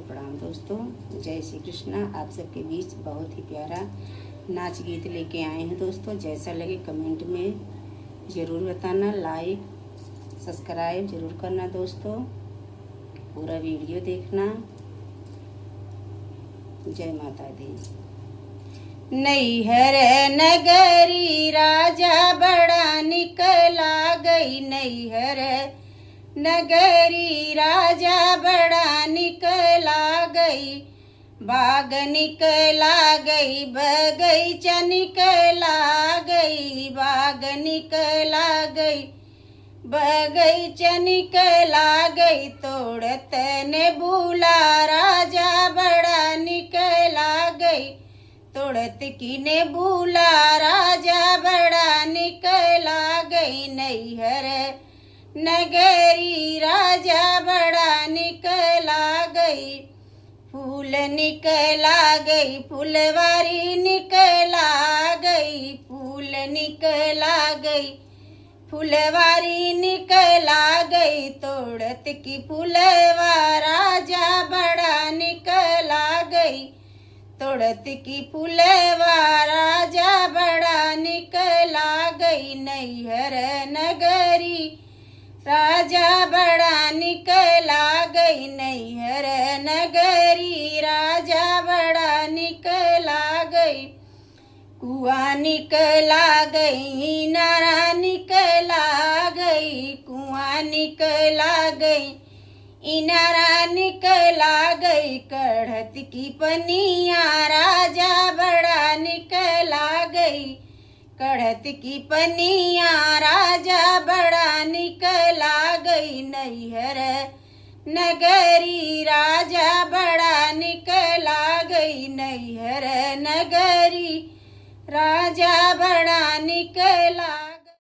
प्रणाम दोस्तों। जय श्री कृष्णा। आप सबके बीच बहुत ही प्यारा नाच गीत लेके आए हैं दोस्तों। जैसा लगे कमेंट में ज़रूर बताना, लाइक सब्सक्राइब ज़रूर करना दोस्तों, पूरा वीडियो देखना। जय माता दी। नैहर नगरी राजा बड़ा निकला गई, नैहर नगरी राजा बड़ा निकला गई, बाग निकला गई, बगीचा निकला गई, बाग निकला गई, बगीचा निकला गई, तोड़त ने भूला राजा बड़ा निकला गई, तोड़त की ने भूला राजा बड़ा निकला गई, नैहर नगरी राजा बड़ा निकला गई, फूल निकला गई, फुलवारी निकला गई, फूल निकला गई, फुलवारी निकला गई, तोड़त की फुलवा राजा बड़ा निकला गई, तोड़त की फुलवा राजा बड़ा निकला गई, नैहर नगरी राजा बड़ा निकला गई, नैहर नगरी राजा बड़ा निकला गई, कुआं निकला गई, नारा निकला गई, कुआं निकला गई, इनारा निकला गई, कढ़त की पनिया राजा बड़ा निकला गई, कढ़त की पनिया राजा बड़ा निकला गई, नैहर नगरी राजा बड़ा निकला गई, नैहर नगरी राजा बड़ा निकला